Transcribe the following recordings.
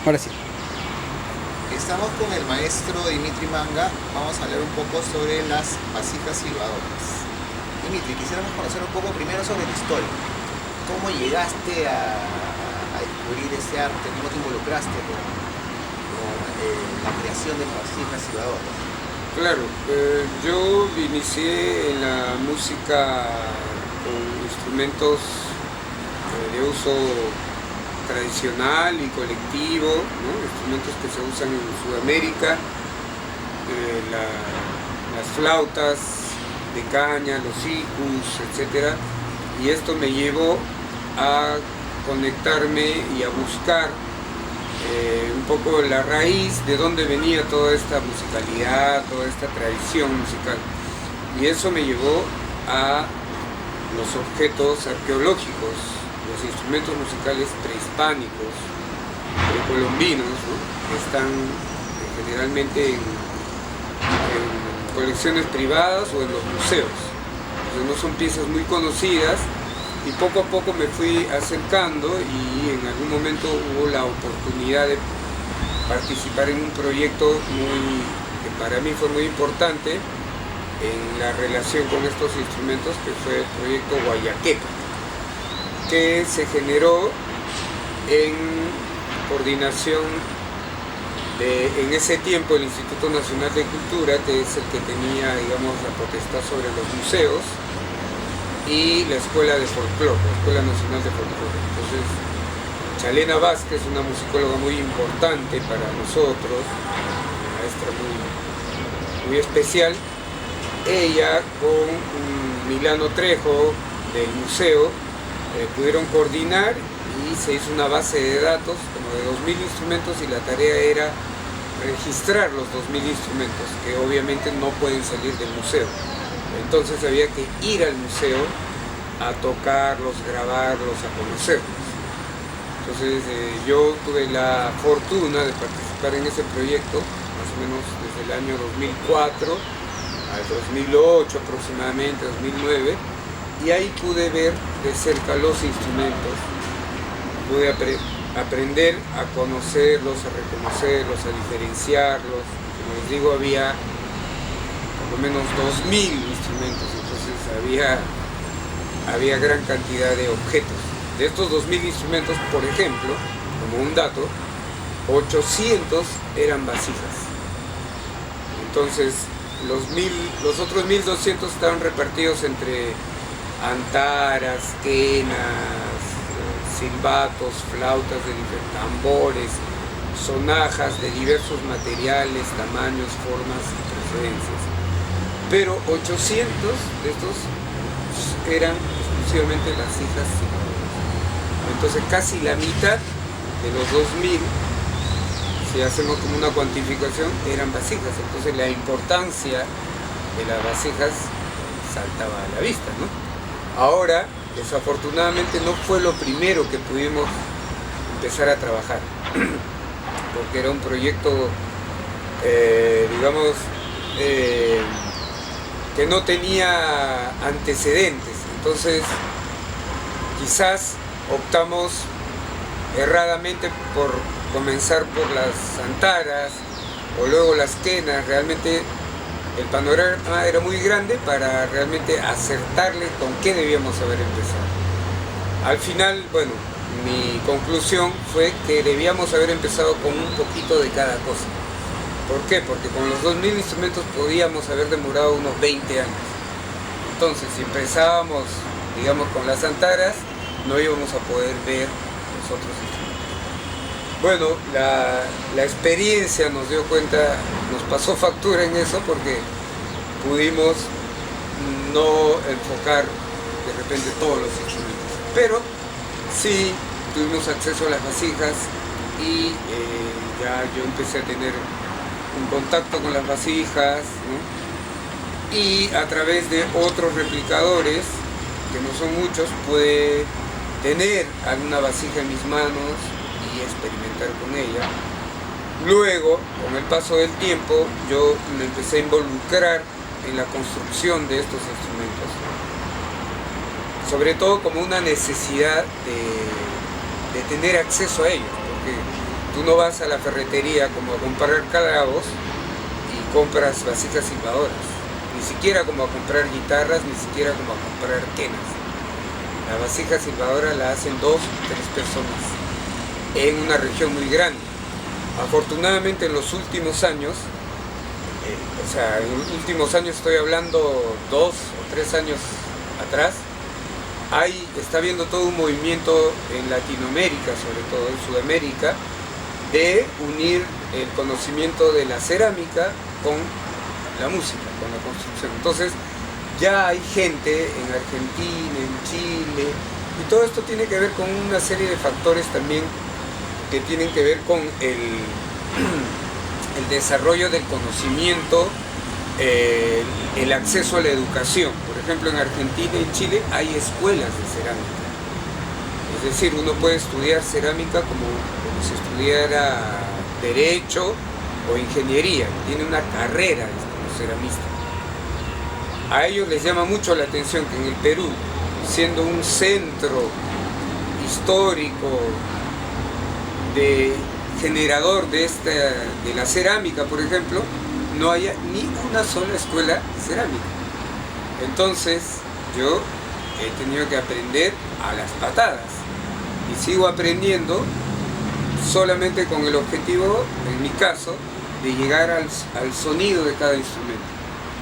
Ahora sí. Estamos con el maestro Dimitri Manga. Vamos a hablar un poco sobre las vasijas silbadoras. Dimitri, quisiéramos conocer un poco primero sobre tu historia. ¿Cómo llegaste a descubrir ese arte? ¿Cómo te involucraste con la creación de las vasijas silbadoras? Claro, yo inicié en la música con instrumentos de uso tradicional y colectivo, ¿no? Instrumentos que se usan en Sudamérica, las flautas de caña, los sikus, etc. Y esto me llevó a conectarme y a buscar un poco la raíz de dónde venía toda esta musicalidad, toda esta tradición musical. Y eso me llevó a los objetos arqueológicos, los instrumentos musicales prehispánicos, precolombinos, ¿no? Que están generalmente en colecciones privadas o en los museos. Entonces no son piezas muy conocidas, y poco a poco me fui acercando y en algún momento hubo la oportunidad de participar en un proyecto que para mí fue muy importante en la relación con estos instrumentos, que fue el proyecto Guayaqueca, que se generó en coordinación en ese tiempo el Instituto Nacional de Cultura, que es el que tenía, digamos, la potestad sobre los museos, y la Escuela de Folclore, la Escuela Nacional de Folclore. Entonces, Chalena Vázquez, una musicóloga muy importante para nosotros, una maestra muy especial, ella con Milano Trejo del museo pudieron coordinar y se hizo una base de datos como de 2000 instrumentos, y la tarea era registrar los 2000 instrumentos, que obviamente no pueden salir del museo. Entonces había que ir al museo a tocarlos, grabarlos, a conocerlos. Entonces yo tuve la fortuna de participar en ese proyecto, más o menos desde el año 2004 al 2008 aproximadamente, 2009, y ahí pude ver de cerca los instrumentos, pude aprender a conocerlos, a reconocerlos, a diferenciarlos. Como les digo, había por lo menos 2000 instrumentos, entonces había gran cantidad de objetos. De estos 2000 instrumentos, por ejemplo, como un dato, 800 eran vasijas. Entonces los otros 1200 estaban repartidos entre antaras, quenas, silbatos, flautas de diferentes tambores, sonajas de diversos materiales, tamaños, formas y procedencias. Pero 800 de estos eran exclusivamente vasijas silbadoras. Entonces casi la mitad de los 2000, si hacemos como una cuantificación, eran vasijas. Entonces la importancia de las vasijas saltaba a la vista, ¿no? Ahora, desafortunadamente, no fue lo primero que pudimos empezar a trabajar, porque era un proyecto, digamos, que no tenía antecedentes. Entonces quizás optamos erradamente por comenzar por las antaras o luego las quenas. Realmente el panorama era muy grande para realmente acertarle con qué debíamos haber empezado. Al final, bueno, mi conclusión fue que debíamos haber empezado con un poquito de cada cosa. ¿Por qué? Porque con los 2000 instrumentos podíamos haber demorado unos 20 años. Entonces, si empezábamos, digamos, con las antaras, no íbamos a poder ver los otros instrumentos. Bueno, la experiencia nos dio cuenta, nos pasó factura en eso, porque pudimos no enfocar de repente todos los instrumentos. Pero sí tuvimos acceso a las vasijas y ya yo empecé a tener un contacto con las vasijas, ¿no? Y a través de otros replicadores, que no son muchos, pude tener alguna vasija en mis manos y experimentar con ella. Luego, con el paso del tiempo, yo me empecé a involucrar en la construcción de estos instrumentos, sobre todo como una necesidad de tener acceso a ellos, porque Tú no vas a la ferretería como a comprar clavos y compras vasijas silbadoras, ni siquiera como a comprar guitarras, ni siquiera como a comprar quenas. La vasija silbadora la hacen 2 o 3 personas en una región muy grande. Afortunadamente en los últimos años, estoy hablando 2 o 3 años atrás, está habiendo todo un movimiento en Latinoamérica, sobre todo en Sudamérica, de unir el conocimiento de la cerámica con la música, con la construcción. Entonces ya hay gente en Argentina, en Chile, y todo esto tiene que ver con una serie de factores también que tienen que ver con el desarrollo del conocimiento, el acceso a la educación. Por ejemplo, en Argentina y Chile hay escuelas de cerámica. Es decir, uno puede estudiar cerámica como si estudiara derecho o ingeniería. Tiene una carrera como ceramista. A ellos les llama mucho la atención que en el Perú, siendo un centro histórico generador de la cerámica, por ejemplo, no haya ni una sola escuela cerámica. Entonces yo he tenido que aprender a las patadas y sigo aprendiendo solamente con el objetivo, en mi caso, de llegar al sonido de cada instrumento.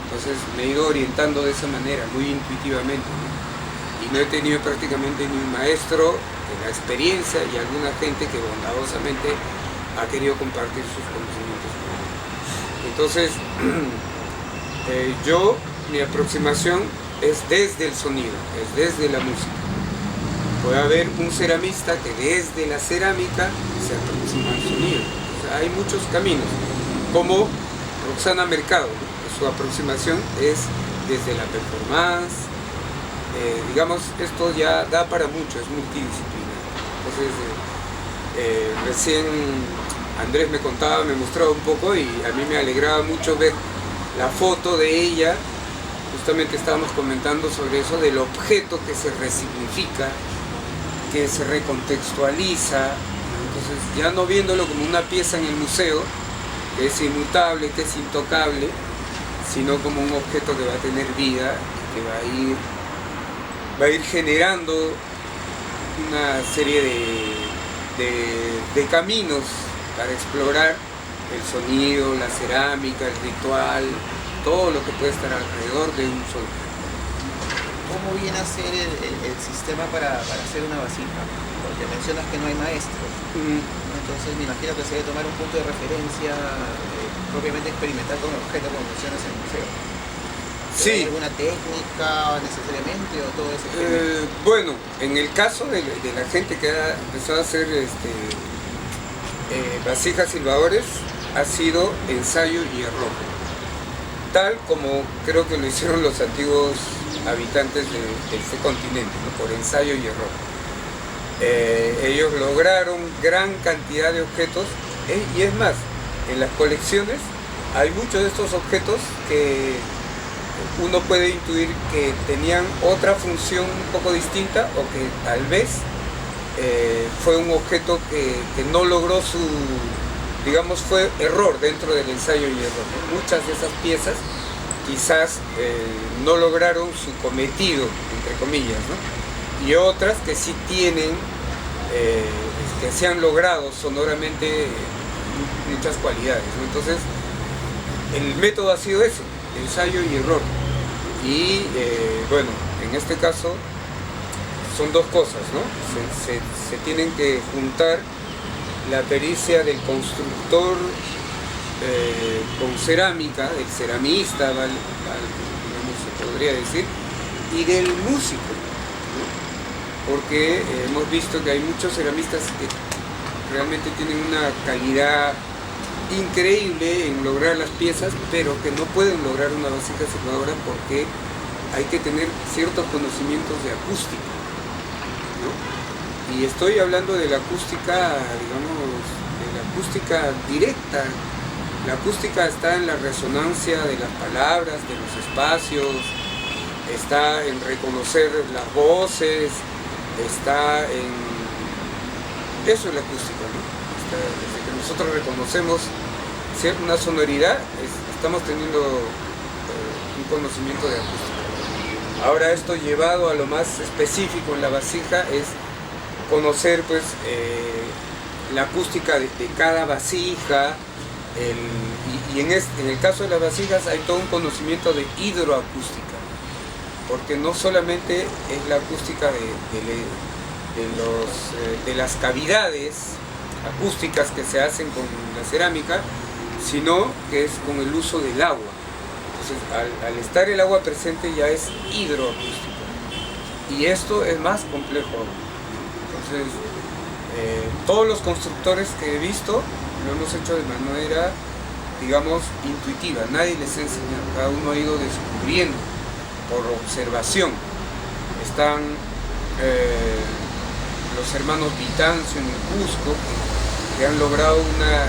Entonces me he ido orientando de esa manera, muy intuitivamente, ¿no? Y no he tenido prácticamente ni un maestro de la experiencia y alguna gente que bondadosamente ha querido compartir sus conocimientos conmigo. Entonces, mi aproximación es desde el sonido, es desde la música. Puede haber un ceramista que desde la cerámica se aproxima al sonido. O sea, hay muchos caminos, como Roxana Mercado, ¿no? Su aproximación es desde la performance. Digamos, esto ya da para mucho, es multidisciplinar. Entonces, recién Andrés me contaba, me mostraba un poco y a mí me alegraba mucho ver la foto de ella. Justamente estábamos comentando sobre eso, del objeto que se resignifica, que se recontextualiza. Entonces, ya no viéndolo como una pieza en el museo, que es inmutable, que es intocable, sino como un objeto que va a tener vida y que va a ir generando una serie de caminos para explorar el sonido, la cerámica, el ritual, todo lo que puede estar alrededor de un solo. ¿Cómo viene a ser el sistema para hacer una vasija? Porque mencionas que no hay maestros. Entonces me imagino que se debe tomar un punto de referencia propiamente experimental con el objeto, como mencionas en el museo. Sí. ¿Hay alguna técnica necesariamente o todo eso? Bueno, en el caso de la gente que ha empezado a hacer vasijas silbadores, ha sido ensayo y error. Tal como creo que lo hicieron los antiguos habitantes de este continente, ¿no? Por ensayo y error. Ellos lograron gran cantidad de objetos, y es más, en las colecciones hay muchos de estos objetos que uno puede intuir que tenían otra función un poco distinta, o que tal vez fue un objeto que no logró fue error dentro del ensayo y error. Muchas de esas piezas quizás no lograron su cometido, entre comillas, ¿no? Y otras que sí tienen, que se han logrado sonoramente muchas cualidades, ¿no? Entonces, el método ha sido ese, ensayo y error. Y bueno, en este caso son dos cosas, ¿no? Se tienen que juntar la pericia del constructor con cerámica, del ceramista, digamos, se podría decir, y del músico, ¿no? Porque hemos visto que hay muchos ceramistas que realmente tienen una calidad increíble en lograr las piezas, pero que no pueden lograr una vasija silbadora porque hay que tener ciertos conocimientos de acústica, ¿no? Y estoy hablando de la acústica, digamos, de la acústica directa. La acústica está en la resonancia de las palabras, de los espacios, está en reconocer las voces, está en... Eso es la acústica, ¿no? desde que nosotros reconocemos una sonoridad, estamos teniendo un conocimiento de acústica. Ahora esto llevado a lo más específico en la vasija es conocer pues la acústica de cada vasija, y en el caso de las vasijas hay todo un conocimiento de hidroacústica, porque no solamente es la acústica de las cavidades acústicas que se hacen con la cerámica, sino que es con el uso del agua. Entonces, al estar el agua presente ya es hidroacústica, y esto es más complejo. Entonces, todos los constructores que he visto lo hemos hecho de manera, digamos, intuitiva. Nadie les ha enseñado, cada uno ha ido descubriendo por observación. Están los hermanos Vitancio en el Cusco, que han logrado una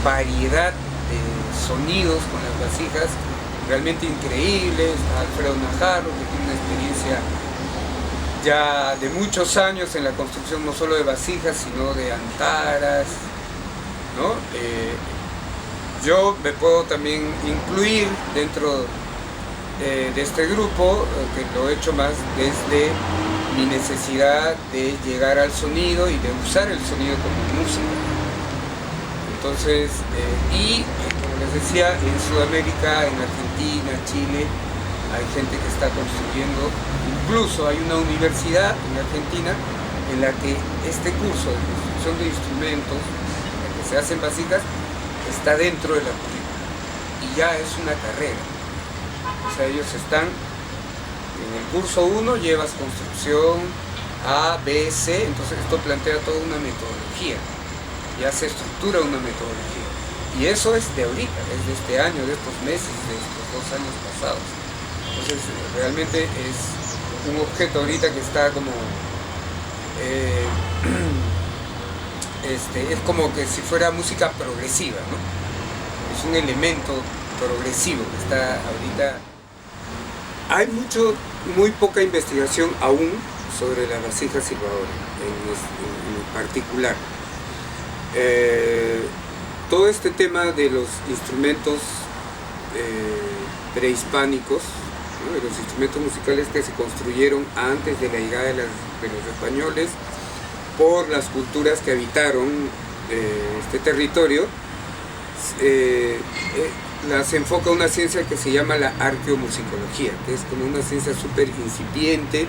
variedad de sonidos con las vasijas realmente increíbles. Está Alfredo Najarro, que tiene una experiencia ya de muchos años en la construcción no solo de vasijas, sino de antaras, ¿no? Yo me puedo también incluir dentro de este grupo, que lo he hecho más desde mi necesidad de llegar al sonido y de usar el sonido como música. Entonces, como les decía, en Sudamérica, en Argentina, Chile, hay gente que está construyendo, incluso hay una universidad en Argentina en la que este curso de construcción de instrumentos, en la que se hacen vasijas, está dentro de la currícula y ya es una carrera. O sea, ellos están en el curso 1, llevas construcción A, B, C, entonces esto plantea toda una metodología, ya se estructura una metodología, y eso es de ahorita, es de este año, de estos meses, de estos 2 años pasados. Entonces realmente es un objeto ahorita que está como es como que si fuera música progresiva, ¿no? Es un elemento progresivo que está ahorita. Hay muy poca investigación aún sobre las vasijas silbadoras en particular. Todo este tema de los instrumentos prehispánicos, ¿no? De los instrumentos musicales que se construyeron antes de la llegada de los españoles por las culturas que habitaron este territorio, las enfoca una ciencia que se llama la arqueomusicología, que es como una ciencia súper incipiente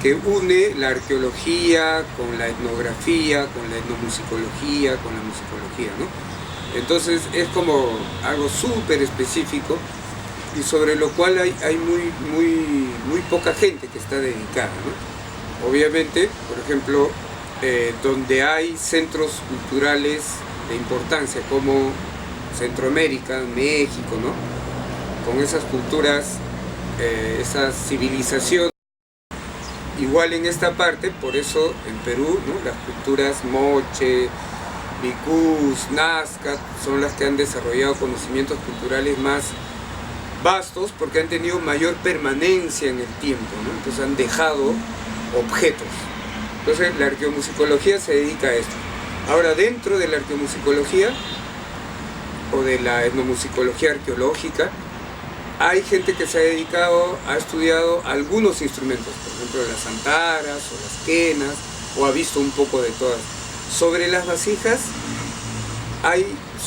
que une la arqueología con la etnografía, con la etnomusicología, con la musicología, ¿no? Entonces es como algo súper específico y sobre lo cual hay muy poca gente que está dedicada, ¿no? Obviamente, por ejemplo, donde hay centros culturales de importancia como Centroamérica, México, ¿no? Con esas culturas, esas civilizaciones. Igual en esta parte, por eso en Perú, ¿no? Las culturas moche, bicús, nazca, son las que han desarrollado conocimientos culturales más vastos porque han tenido mayor permanencia en el tiempo, ¿no? Entonces han dejado objetos. Entonces la arqueomusicología se dedica a esto. Ahora, dentro de la arqueomusicología o de la etnomusicología arqueológica, hay gente que se ha estudiado algunos instrumentos, por ejemplo las antaras o las quenas, o ha visto un poco de todas. Sobre las vasijas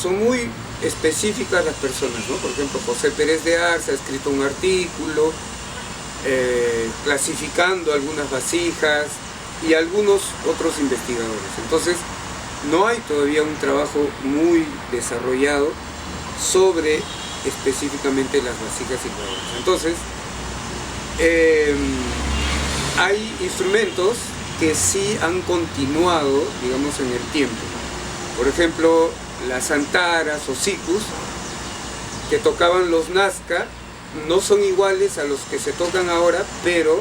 son muy específicas las personas, ¿no? Por ejemplo, José Pérez de Arce ha escrito un artículo clasificando algunas vasijas y algunos otros investigadores. Entonces, no hay todavía un trabajo muy desarrollado sobre específicamente las vasijas silbadoras. Entonces, hay instrumentos que sí han continuado, digamos, en el tiempo. Por ejemplo, las antaras o sicus que tocaban los nazca no son iguales a los que se tocan ahora, pero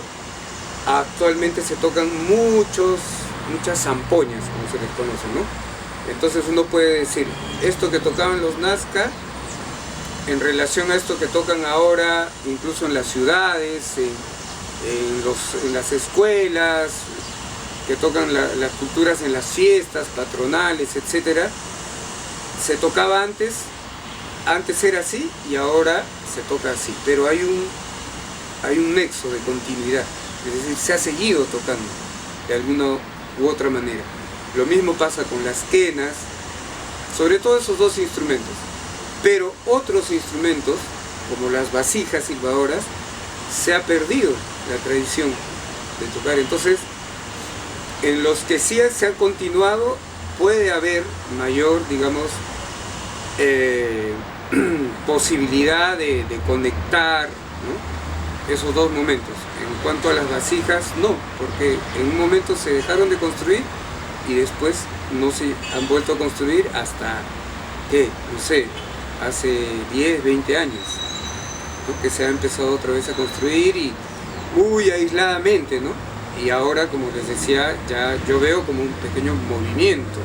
actualmente se tocan muchas zampoñas, como se les conoce, ¿no? Entonces uno puede decir, esto que tocaban los nazca, en relación a esto que tocan ahora, incluso en las ciudades, en las escuelas, que tocan las culturas en las fiestas patronales, etcétera, se tocaba antes era así y ahora se toca así, pero hay un nexo de continuidad, es decir, se ha seguido tocando de alguna u otra manera. Lo mismo pasa con las quenas, sobre todo esos dos instrumentos, pero otros instrumentos, como las vasijas silbadoras, se ha perdido la tradición de tocar. Entonces, en los que sí se han continuado, puede haber mayor, digamos, posibilidad de conectar, ¿no?, esos dos momentos. En cuanto a las vasijas, no, porque en un momento se dejaron de construir y después no se han vuelto a construir hasta, no sé, hace 10, 20 años, ¿no?, que se ha empezado otra vez a construir y muy aisladamente, ¿no? Y ahora, como les decía, ya yo veo como un pequeño movimiento,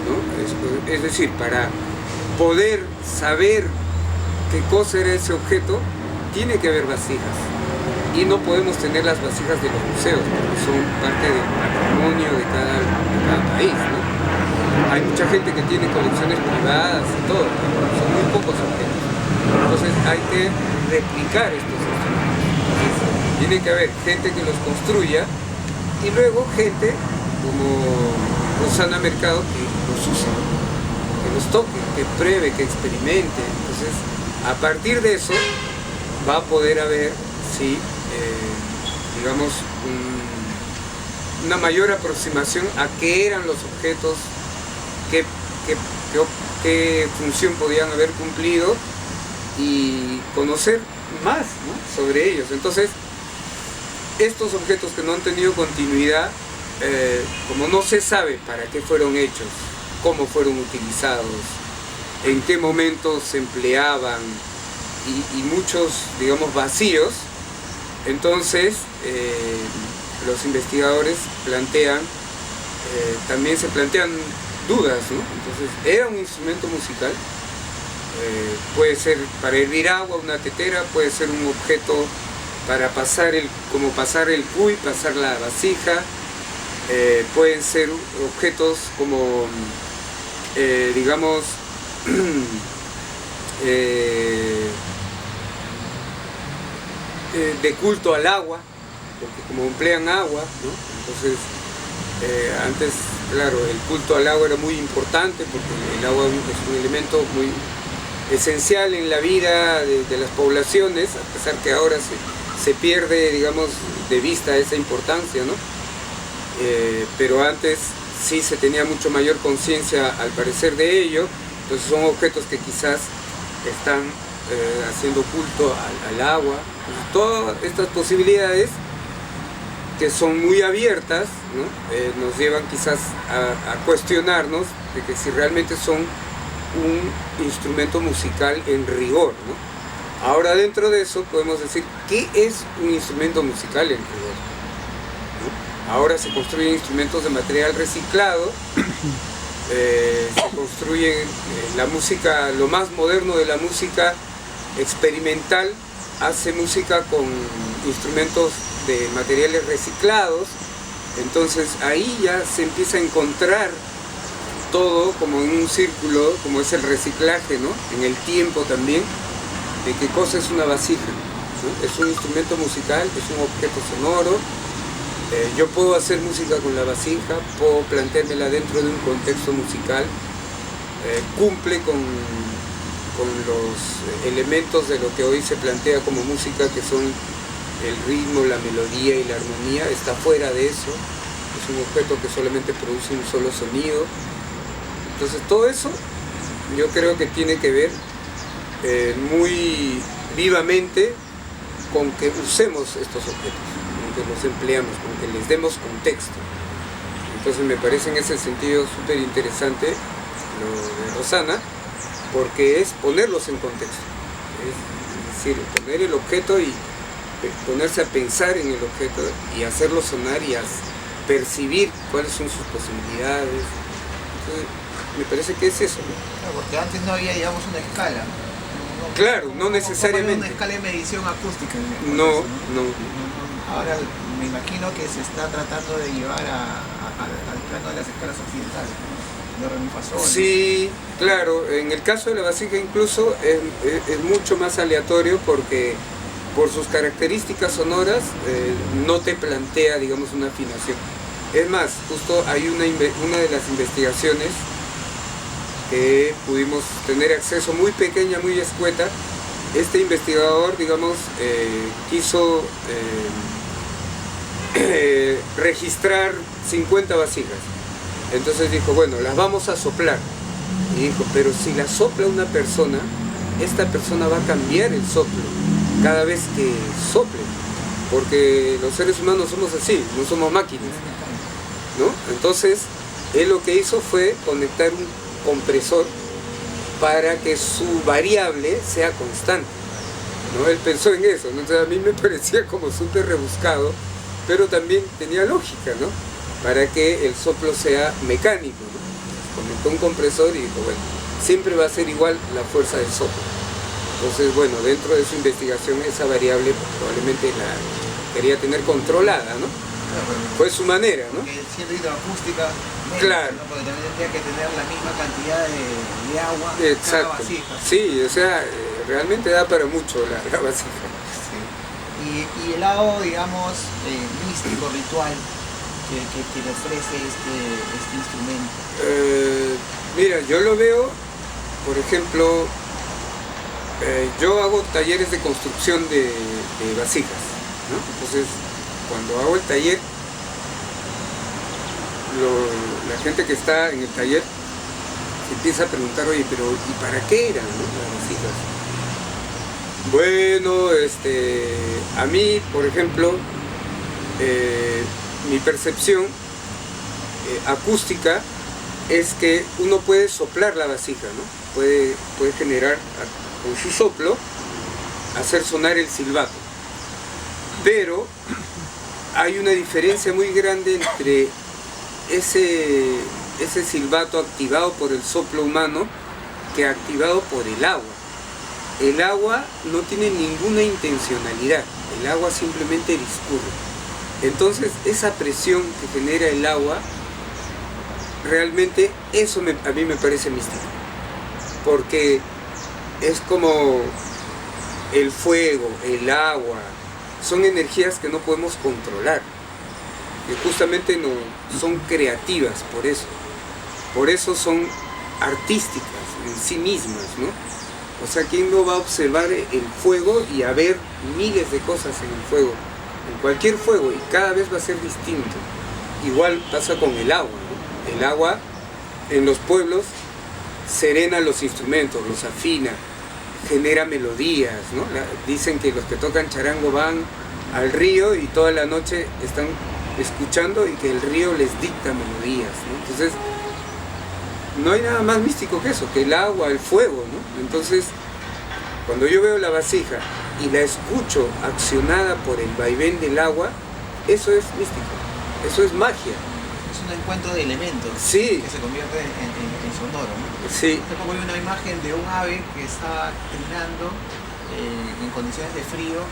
¿no? Es decir, para poder saber qué cosa era ese objeto, tiene que haber vasijas. Y no podemos tener las vasijas de los museos, porque son parte del patrimonio de cada país, ¿no? Hay mucha gente que tiene colecciones privadas y todo, son muy pocos objetos. Entonces hay que replicar estos instrumentos. Tiene que haber gente que los construya y luego gente como Rosana Mercado que los use, que los toque, que pruebe, que experimente. Entonces, a partir de eso va a poder haber, sí, digamos, una mayor aproximación a qué eran los objetos, qué función podían haber cumplido y conocer más, ¿no?, sobre ellos. Entonces, estos objetos que no han tenido continuidad, como no se sabe para qué fueron hechos, cómo fueron utilizados, en qué momentos se empleaban y muchos, digamos, vacíos, entonces los investigadores también se plantean dudas, ¿no? Entonces, ¿era un instrumento musical? Puede ser para hervir agua, una tetera, puede ser un objeto para pasar como pasar el cuy, pasar la vasija, pueden ser objetos como, digamos, de culto al agua, porque como emplean agua, ¿no? Entonces, antes, claro, el culto al agua era muy importante porque el agua es un elemento muy esencial en la vida de las poblaciones, a pesar que ahora se pierde, digamos, de vista esa importancia, ¿no? Pero antes sí se tenía mucho mayor conciencia, al parecer, de ello. Entonces son objetos que quizás están haciendo culto al agua. Entonces, todas estas posibilidades, que son muy abiertas, ¿no?, nos llevan quizás a cuestionarnos de que si realmente son un instrumento musical en rigor, ¿no? Ahora, dentro de eso podemos decir, ¿qué es un instrumento musical en rigor? ¿No? Ahora se construyen instrumentos de material reciclado, se construyen la música, lo más moderno de la música experimental, hace música con instrumentos de materiales reciclados. Entonces ahí ya se empieza a encontrar todo como en un círculo, como es el reciclaje, ¿no?, en el tiempo también, de qué cosa es una vasija, ¿no? Es un instrumento musical, es un objeto sonoro. Yo puedo hacer música con la vasija, puedo planteármela dentro de un contexto musical, cumple con los elementos de lo que hoy se plantea como música, que son el ritmo, la melodía y la armonía. Está fuera de eso, es un objeto que solamente produce un solo sonido. Entonces todo eso yo creo que tiene que ver muy vivamente con que usemos estos objetos, con que los empleamos, con que les demos contexto. Entonces me parece en ese sentido súper interesante lo de Rosana, porque es ponerlos en contexto, es decir, poner el objeto y ponerse a pensar en el objeto y hacerlo sonar y percibir cuáles son sus posibilidades. Entonces, me parece que es eso, ¿no? Claro, porque antes no había, digamos, una escala. Claro, no necesariamente. Una escala de medición acústica. No. Ahora me imagino que se está tratando de llevar al plano de las escalas occidentales, ¿no? De re, mi, fa, sol. Sí, claro, en el caso de la vasija incluso es mucho más aleatorio porque por sus características sonoras no te plantea, digamos, una afinación. Es más, justo hay una de las investigaciones que pudimos tener acceso, muy pequeña, muy escueta. Este investigador, digamos, quiso registrar 50 vasijas. Entonces dijo, bueno, las vamos a soplar. Y dijo, pero si la sopla una persona, esta persona va a cambiar el soplo cada vez que sople. Porque los seres humanos somos así, no somos máquinas, ¿no? Entonces, él lo que hizo fue conectar un compresor para que su variable sea constante, ¿no? Él pensó en eso, ¿no? Entonces a mí me parecía como súper rebuscado, pero también tenía lógica, ¿no? Para que el soplo sea mecánico, ¿no? Conectó un compresor y dijo, bueno, siempre va a ser igual la fuerza del soplo. Entonces, bueno, dentro de su investigación esa variable probablemente la quería tener controlada, ¿no? Fue su manera, ¿no? Porque siendo hidroacústica, claro, ¿no? Porque también tendría que tener la misma cantidad de agua en cada exacto. vasija. Sí, o sea, realmente da para mucho la vasija. Sí. Y el lado, digamos, místico, ritual, que le ofrece este instrumento. Mira, yo lo veo, por ejemplo, yo hago talleres de construcción de vasijas, ¿no? Entonces, cuando hago el taller, la gente que está en el taller se empieza a preguntar, oye, pero ¿y para qué eran, no, las vasijas? Bueno, a mí, por ejemplo, mi percepción acústica es que uno puede soplar la vasija, ¿no? Puede generar con su soplo, hacer sonar el silbato. Pero hay una diferencia muy grande entre ese silbato activado por el soplo humano que activado por el agua. El agua no tiene ninguna intencionalidad, el agua simplemente discurre. Entonces esa presión que genera el agua, realmente eso a mí me parece místico, porque es como el fuego, el agua, son energías que no podemos controlar, que justamente no son creativas, por eso son artísticas en sí mismas, ¿no? O sea, ¿quién no va a observar el fuego y a ver miles de cosas en el fuego, en cualquier fuego, y cada vez va a ser distinto? Igual pasa con el agua, ¿no? El agua en los pueblos serena los instrumentos, los afina, genera melodías, ¿no? Dicen que los que tocan charango van al río y toda la noche están escuchando y que el río les dicta melodías, ¿no? Entonces, no hay nada más místico que eso, que el agua, el fuego, ¿no? Entonces, cuando yo veo la vasija y la escucho accionada por el vaivén del agua, eso es místico, eso es magia. Es un encuentro de elementos, sí, que se convierte en sonoro, ¿no? Sí. Es como una imagen de un ave que está trinando en condiciones de frío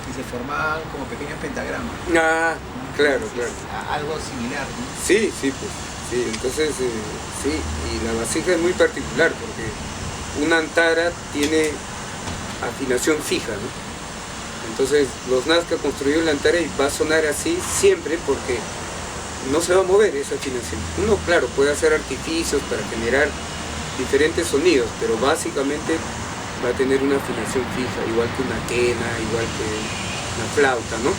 y se formaban como pequeños pentagramas. Ah, claro, Entonces, claro. Algo similar, ¿no? Sí, sí, pues. Sí, entonces, sí, y la vasija es muy particular porque una antara tiene afinación fija, ¿no? Entonces, los Nazca construyó la antara y va a sonar así siempre porque no se va a mover esa afinación. Uno, claro, puede hacer artificios para generar diferentes sonidos, pero básicamente va a tener una afinación fija, igual que una quena, igual que una flauta, ¿no?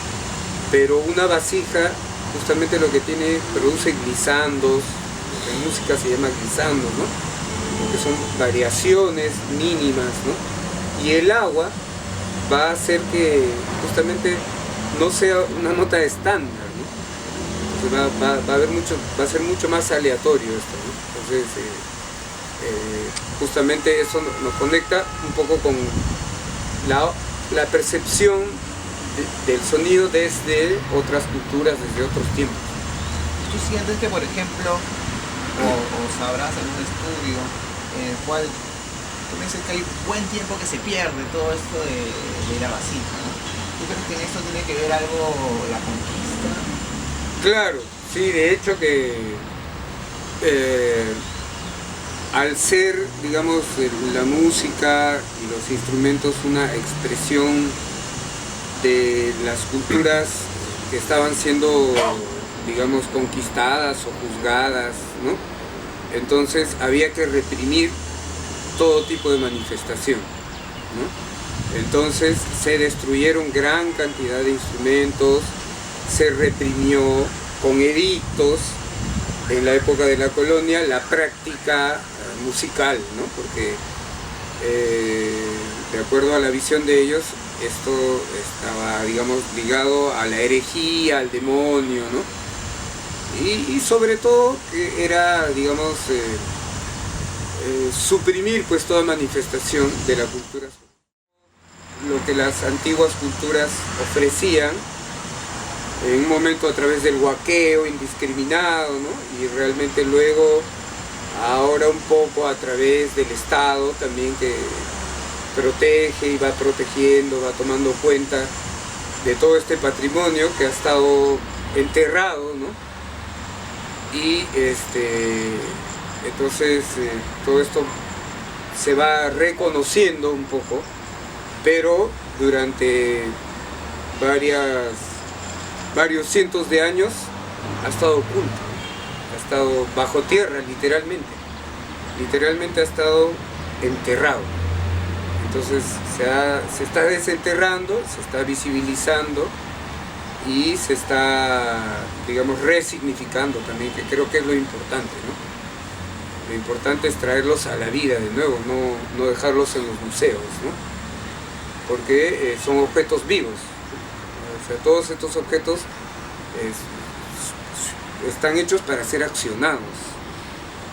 Pero una vasija, justamente lo que tiene, produce glisandos, en música se llama glisandos, ¿no? Que son variaciones mínimas, ¿no? Y el agua va a hacer que justamente no sea una nota estándar, ¿no? Entonces va a ser mucho más aleatorio esto, ¿no? Entonces, justamente eso nos conecta un poco con la percepción del sonido desde otras culturas, desde otros tiempos. ¿Tú sientes que, por ejemplo, o sabrás algún estudio en el cual tú me dices que hay buen tiempo que se pierde todo esto de la vasija, ¿no? ¿Tú crees que en esto tiene que ver algo la conquista? Claro, sí, de hecho que al ser, digamos, la música y los instrumentos una expresión de las culturas que estaban siendo, digamos, conquistadas o juzgadas, ¿no? Entonces había que reprimir todo tipo de manifestación, ¿no? Entonces se destruyeron gran cantidad de instrumentos, se reprimió con edictos en la época de la colonia la práctica musical, ¿no? Porque de acuerdo a la visión de ellos, esto estaba, digamos, ligado a la herejía, al demonio, ¿no? Y sobre todo que era, digamos, suprimir pues toda manifestación de la cultura. Lo que las antiguas culturas ofrecían en un momento a través del huaqueo indiscriminado, ¿no? Y realmente luego, ahora un poco a través del Estado también, que protege y va protegiendo, va tomando cuenta de todo este patrimonio que ha estado enterrado, ¿no? Y entonces todo esto se va reconociendo un poco, pero durante varios cientos de años ha estado oculto, ¿no? Ha estado bajo tierra, literalmente ha estado enterrado. Entonces se está desenterrando, se está visibilizando y se está, digamos, resignificando también, que creo que es lo importante, ¿no? Lo importante es traerlos a la vida de nuevo, no dejarlos en los museos, ¿no? Porque son objetos vivos. O sea, todos estos objetos están hechos para ser accionados,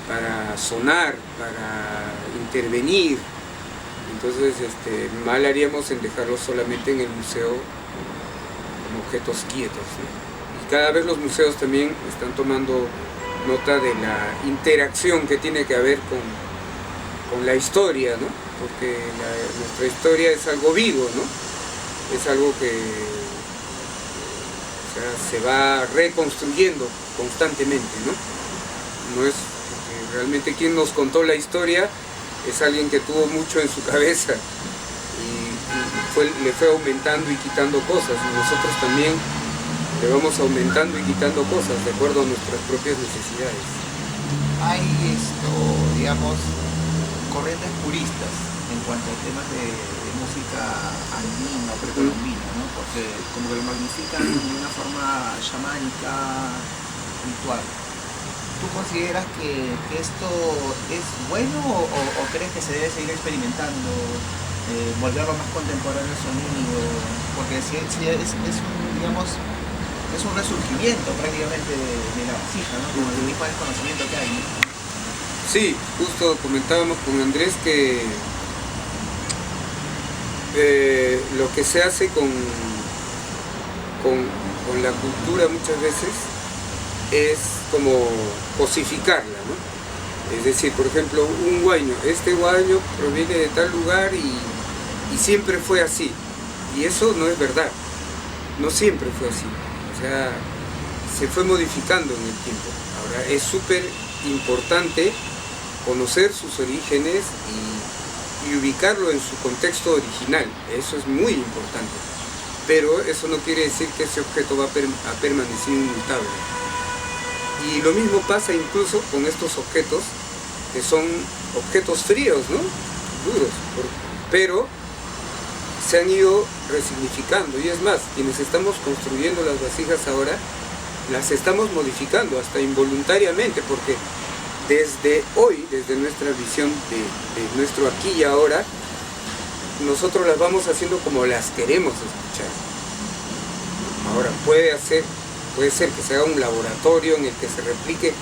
para sonar, para intervenir. Entonces, mal haríamos en dejarlos solamente en el museo como objetos quietos, ¿no? Y cada vez los museos también están tomando nota de la interacción que tiene que haber con la historia, ¿no? Porque nuestra historia es algo vivo, ¿no? Es algo que se va reconstruyendo constantemente, ¿no? No es porque realmente quien nos contó la historia es alguien que tuvo mucho en su cabeza y le fue aumentando y quitando cosas, y nosotros también le vamos aumentando y quitando cosas de acuerdo a nuestras propias necesidades. Hay digamos, corrientes puristas en cuanto a temas de música andina o precolombina, ¿no? Porque como que lo magnifican de una forma chamánica, ritual. ¿Tú consideras que esto es bueno o crees que se debe seguir experimentando, volverlo más contemporáneo el sonido? Porque si es un resurgimiento prácticamente de la vasija, ¿no? Como el mismo desconocimiento que hay, ¿no? Sí, justo comentábamos con Andrés que lo que se hace con la cultura muchas veces es como cosificarla, ¿no? Es decir, por ejemplo, un huayno, este huayno proviene de tal lugar y siempre fue así. Y eso no es verdad, no siempre fue así. O sea, se fue modificando en el tiempo. Ahora, es súper importante conocer sus orígenes y ubicarlo en su contexto original. Eso es muy importante. Pero eso no quiere decir que ese objeto va a permanecer inmutable. Y lo mismo pasa incluso con estos objetos, que son objetos fríos, ¿no? Duros, pero se han ido resignificando. Y es más, quienes estamos construyendo las vasijas ahora, las estamos modificando hasta involuntariamente, porque desde hoy, desde nuestra visión de nuestro aquí y ahora, nosotros las vamos haciendo como las queremos escuchar. Ahora, puede ser que se haga un laboratorio en el que se replique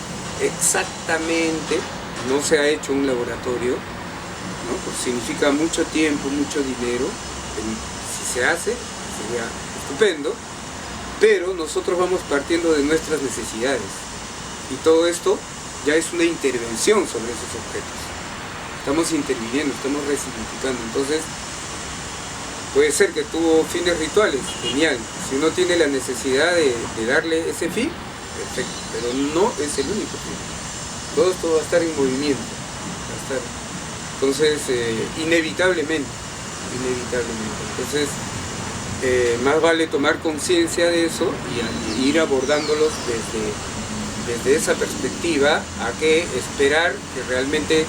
exactamente, no se ha hecho un laboratorio, ¿no? Pues significa mucho tiempo, mucho dinero. Si se hace, sería estupendo, pero nosotros vamos partiendo de nuestras necesidades y todo esto ya es una intervención sobre esos objetos. Estamos interviniendo, estamos resignificando. Entonces, Puede ser que tuvo fines rituales, genial. Si uno tiene la necesidad de darle ese fin, perfecto, pero no es el único fin. Todo esto va a estar en movimiento, va a estar. Entonces, inevitablemente. Entonces, más vale tomar conciencia de eso y ir abordándolos desde esa perspectiva, a que esperar que realmente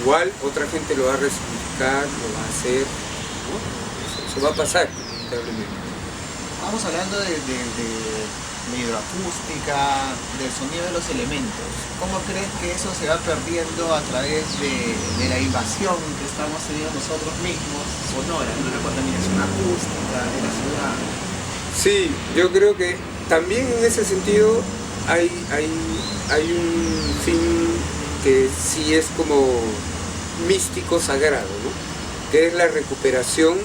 igual otra gente lo va a resignificar, lo va a hacer, ¿no? Eso va a pasar, inevitablemente. Estamos hablando de hidroacústica, del sonido de los elementos. ¿Cómo crees que eso se va perdiendo a través de la invasión que estamos teniendo nosotros mismos, sonora, ¿no? La contaminación acústica de la ciudad? Sí, yo creo que también en ese sentido hay un fin que sí es como místico, sagrado, ¿no? Que es la recuperación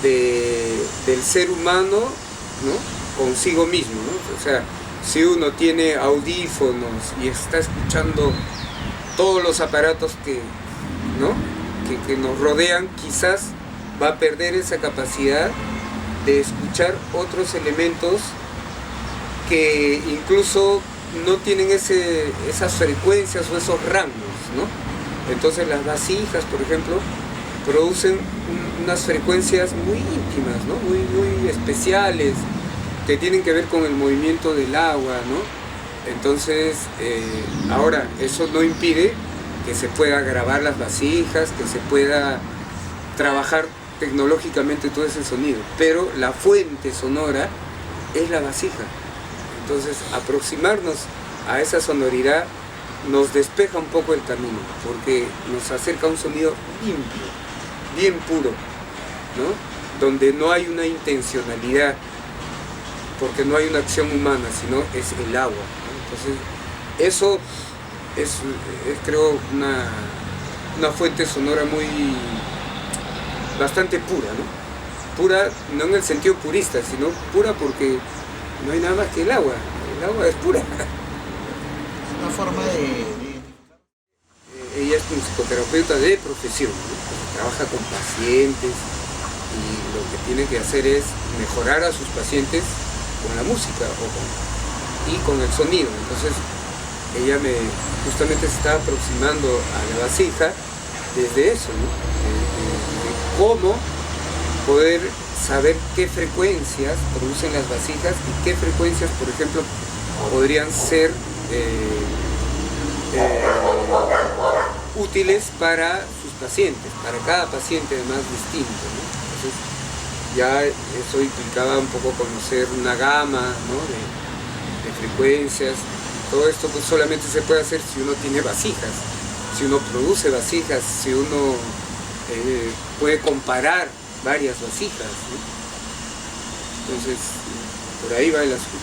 del ser humano, ¿no? Consigo mismo, ¿no? O sea, si uno tiene audífonos y está escuchando todos los aparatos ¿no? que nos rodean, quizás va a perder esa capacidad de escuchar otros elementos que incluso no tienen esas frecuencias o esos rangos, ¿no? Entonces las vasijas, por ejemplo, producen unas frecuencias muy íntimas, ¿no? Muy especiales, que tienen que ver con el movimiento del agua, ¿no? Entonces, ahora, eso no impide que se pueda grabar las vasijas, que se pueda trabajar tecnológicamente todo ese sonido, pero la fuente sonora es la vasija. Entonces, aproximarnos a esa sonoridad nos despeja un poco el camino, porque nos acerca a un sonido limpio, bien puro, ¿no? Donde no hay una intencionalidad, porque no hay una acción humana, sino es el agua, ¿no? Entonces, eso es creo una fuente sonora bastante pura, ¿no? Pura no en el sentido purista, sino pura porque no hay nada más que el agua es pura. Una forma de ella es musicoterapeuta de profesión, ¿no? Trabaja con pacientes y lo que tiene que hacer es mejorar a sus pacientes con la música y con el sonido. Entonces ella justamente se está aproximando a la vasija desde eso, ¿no? De cómo poder saber qué frecuencias producen las vasijas y qué frecuencias, por ejemplo, podrían ser útiles para sus pacientes, para cada paciente además distinto, ¿no? Entonces, ya eso implicaba un poco conocer una gama, ¿no? de frecuencias. Todo esto pues solamente se puede hacer si uno tiene vasijas, si uno produce vasijas, si uno puede comparar varias vasijas, ¿no? Entonces, por ahí va el asunto.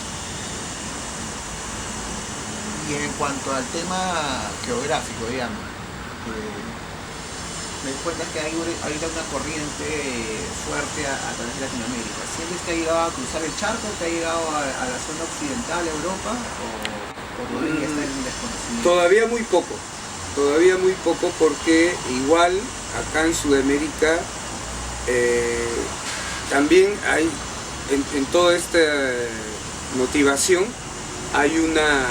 Y en cuanto al tema geográfico, digamos, me cuentas que hay ahorita una corriente fuerte a través de Latinoamérica. ¿Sientes que ha llegado a cruzar el charco, que ha llegado a la zona occidental, Europa, o todavía está en desconocimiento? Todavía muy poco, porque igual acá en Sudamérica también hay, en toda esta motivación, hay una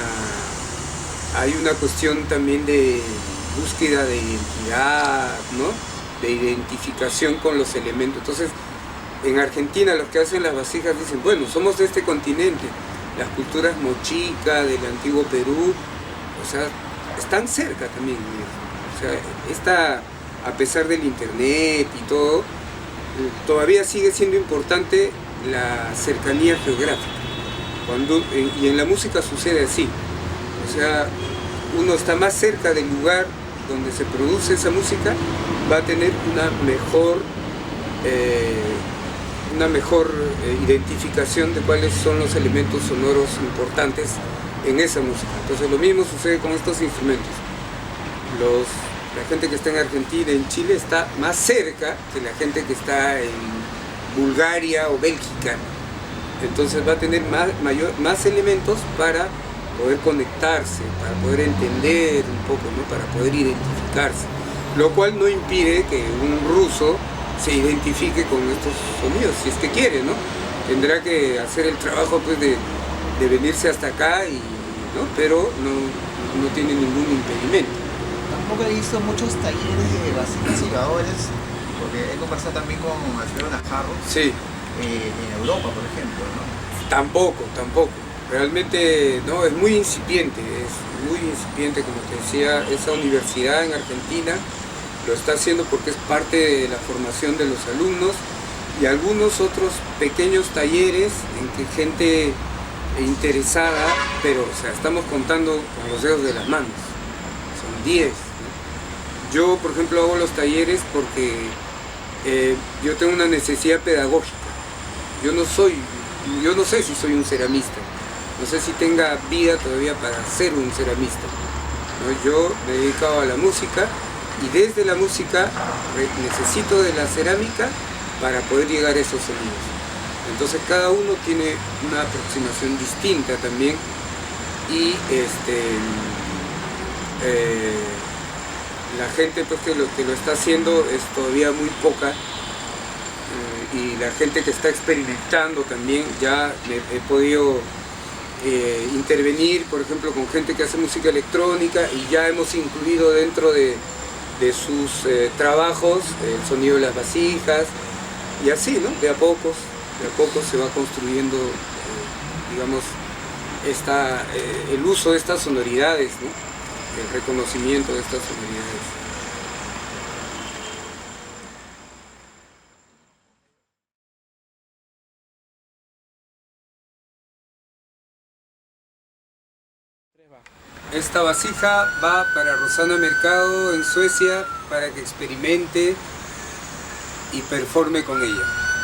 cuestión también de búsqueda de identidad, ¿no? De identificación con los elementos. Entonces, en Argentina los que hacen las vasijas dicen, bueno, somos de este continente, las culturas mochica, del antiguo Perú, o sea, están cerca también, ¿no? O sea, a pesar del internet y todo, todavía sigue siendo importante la cercanía geográfica. Y en la música sucede así, o sea, uno está más cerca del lugar donde se produce esa música, va a tener una mejor identificación de cuáles son los elementos sonoros importantes en esa música. Entonces lo mismo sucede con estos instrumentos. La gente que está en Argentina, en Chile, está más cerca que la gente que está en Bulgaria o Bélgica. Entonces va a tener más elementos para poder conectarse, para poder entender un poco, ¿no? Para poder identificarse. Lo cual no impide que un ruso se identifique con estos sonidos, si es que quiere, ¿no? Tendrá que hacer el trabajo pues de venirse hasta acá, ¿no? Pero no tiene ningún impedimento. Tampoco he visto muchos talleres de vasijas silbadores, porque he conversado también con Alfredo Najarro, sí, en Europa, por ejemplo, ¿no? Tampoco. Realmente no, es muy incipiente, como te decía, esa universidad en Argentina lo está haciendo porque es parte de la formación de los alumnos y algunos otros pequeños talleres en que gente interesada, pero o sea, estamos contando con los dedos de las manos, son 10, ¿no? Yo, por ejemplo, hago los talleres porque yo tengo una necesidad pedagógica. Yo no sé si soy un ceramista, no sé si tenga vida todavía para ser un ceramista, ¿no? Yo me he dedicado a la música y desde la música necesito de la cerámica para poder llegar a esos sonidos. Entonces cada uno tiene una aproximación distinta también y la gente pues, que lo está haciendo es todavía muy poca. Y la gente que está experimentando también, ya he podido intervenir, por ejemplo, con gente que hace música electrónica y ya hemos incluido dentro de sus trabajos el sonido de las vasijas y así, ¿no? De a poco se va construyendo, digamos, el uso de estas sonoridades, ¿no? El reconocimiento de estas sonoridades. Esta vasija va para Rosana Mercado en Suecia para que experimente y performe con ella.